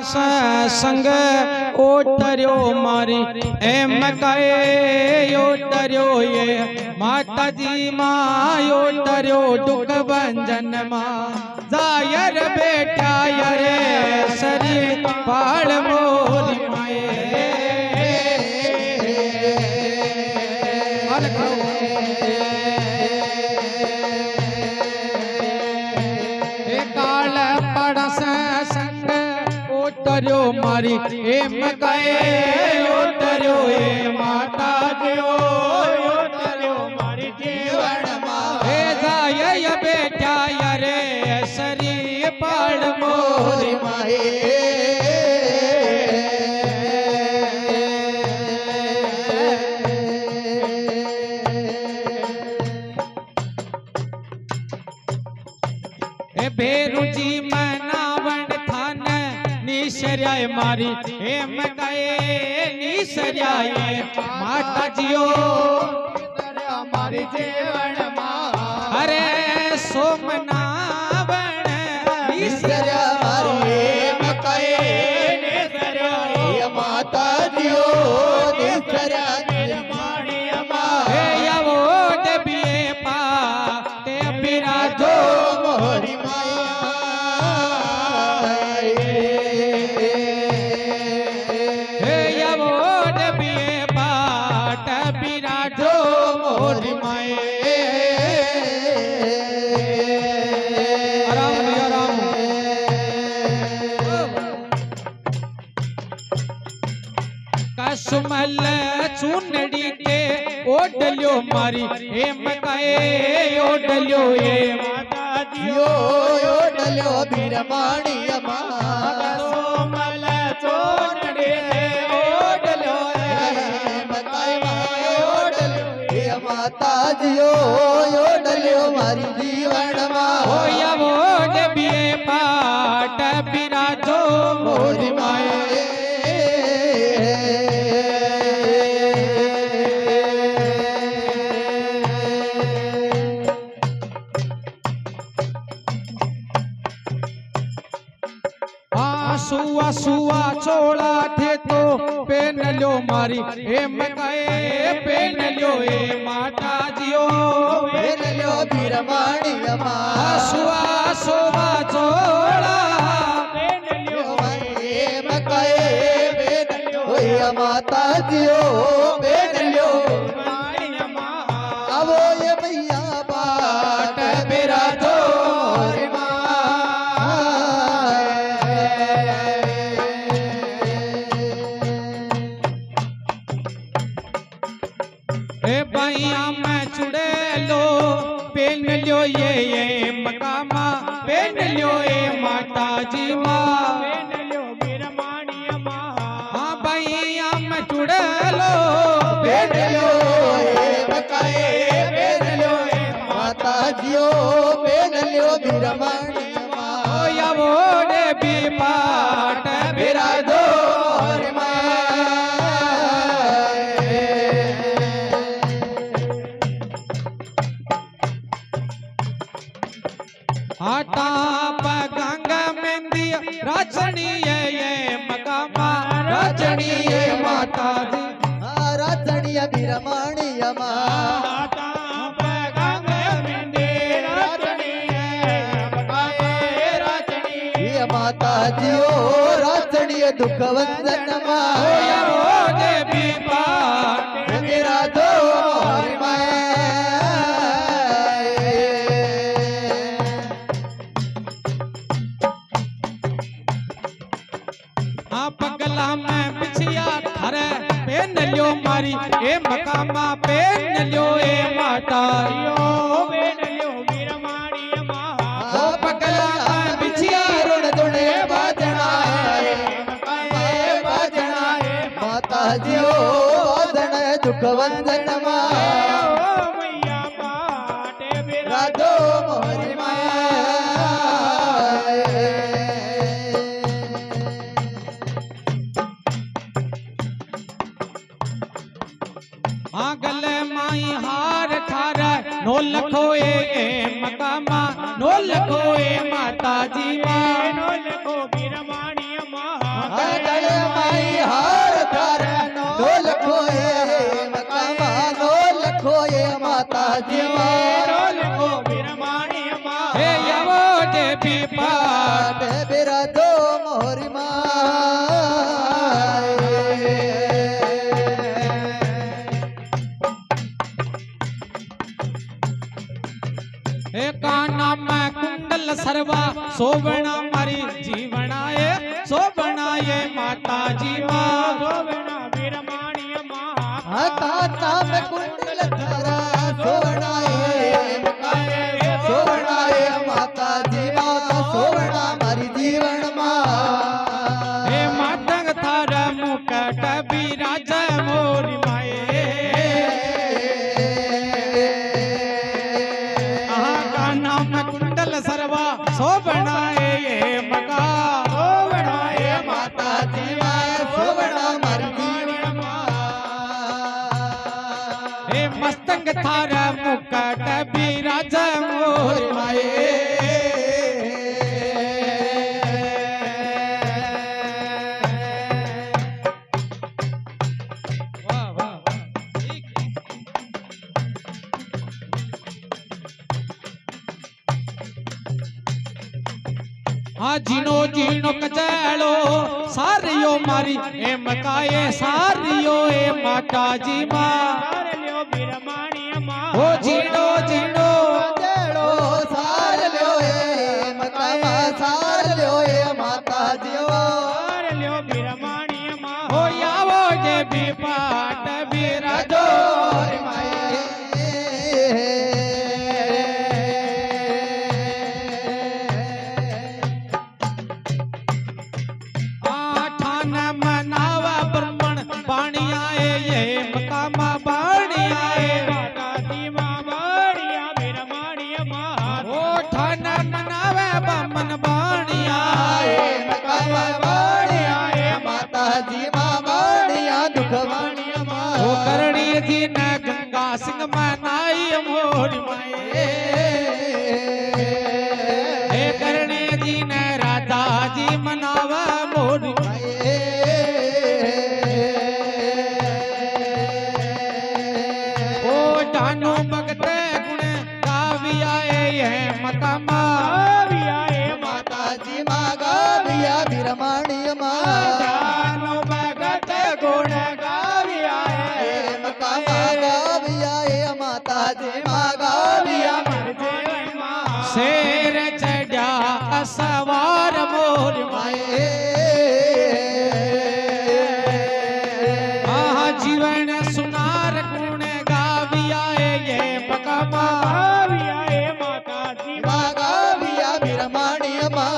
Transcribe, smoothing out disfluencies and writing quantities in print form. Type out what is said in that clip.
संग ओटर्यो मारी एम कहे ओटर्यो ये माता जी माँ ओटर्यो दुख भंजन माँ जायर बेटा यरे शरीर पाड़ मोरी माए काल पड़स संग ओटर्यो मारी एम कहे ओटर्यो ये माता जी ओटर्यो मारी जीवन मां हे जाय बेटा यरे शरीर पाड़ मोरी माए भेरू जी मनावण थान निशर्याय मारी हेम कहे निशर्याय माता जियो हमारी जीवन मां अरे सोमनावण निशर्या मारी हेम कहे निशर्याय माता जियो निशर्या मारी अमा हे यवो दबिए पा ते बिराजो मोरी सुमल चुनड़ी के ओडल्यो मारी हेम कहे ओडल्यो ये माता जियो ओडल्यो बीरमाणी अमा सुमल चुनड़ी के ओडल्यो हेम कहे ओडल्यो ये माता जियो ओडल्यो मारी जीवन मां होया ओड बिए पाट बिराजो मोरी माए सुआ सुआ चोला थे तो पेन लो मारी हेम कहे पेन लो ए माता जियो पेन लो बीरमाणी अमा सुआ सुआ चोला पेन लो हेम कहे पेन लो ए माता जियो पेन लो बीरमाणी अमा आवो ये भैया बाट मेरा जो भैया मैं चुड़ेलो पेन लो ये मकामा पेन लो ये माता जी माँ पेन लो बीरमाणी माँ हाँ भैया मैं चुड़ेलो पेन लो ये मकाए पेन लो ये माता जियो पेन लो बीरमाणी माँ या वो डे भी पाट बिराजो आटा पगंग मेहंदी राजनी ये मकामा राजनी ये माता जी राजनी बीरमाणी अमा आटा पगंग मेहंदी राजनी ये मकामा राजनी ये माता जी ओ राजनी दुख वंदन मा ओ देवी पाट मेरा दो पगला में बिछिया थारे पेन लो मारी ए मकामा पेन लो ए माता पेन लो बीरमाणी अमा पगला में बिछिया रुण दुणे बाजना है बाजना है माता जियो बाजन दुख वंदन मा मैया पाटे बिराजो मोरी माया गले माई हार थारा नो लखोए मकामा नो लखोए माता जी माँ नो लखो बीरमाणी माँ મોરી માય हे काना में कुंडल सरवा सोवना मारी जीवनाए सोवनाए माता जी मां સોવણા વીરમાણી માં કાના में कुंडल धरा सोवणाए सोवणाए माताजी माता सोवणा मारी जीवन मां हे मातंग थार मुकट बिराज मोरी माए काना में कुंडल सरवा सोवनाए मका सोवणाए माताजी मां सोवणा मारी जीवन हे मस्तंग थार मुकट बिराज मोरी माए वाह वाह वाह ठीक है। हाँ जीनो जीनो कचैलो सारियो मारी ए मकाए सारियो ए माता जी मां સારે લ્યો વીરમાણી માં ओ जीनो जीनो जेड़ो सार ल्यो ए मकामा सार ल्यो ए माताजी સારે લ્યો વીરમાણી માં ओ यावो जे भी पाट बिराजो रे माए आठान मनावा ब्रह्मण बाणिया ये मकामा बाणिया માતાજી માં બાળિયા વીરમાણી માં ओ ठान मनावे बामन बाणिया आए मकामा बाणिया ए माताजी मां बाणिया दुख बाणिया ओ मां करणी जी न गंगा सिंह मनाई मोरी माए हे करणी जी ने राधा जी मनावा मोरी ओ जानो भगत गुण गाविया ये मकामा આવ્યા એ माताजी मां गाविया वीरमाणी मां માતાનો ભગત ગુણ ગાવ્યા ए मकामा गाविया ए माताजी मां गाविया જીવન માં शेर चढ़ा सवार मोरी माए आहा जीवन सुनार गुण गाविया ये मकामा આવ્યા એ માતાજી मां गाविया वीरमाणी मां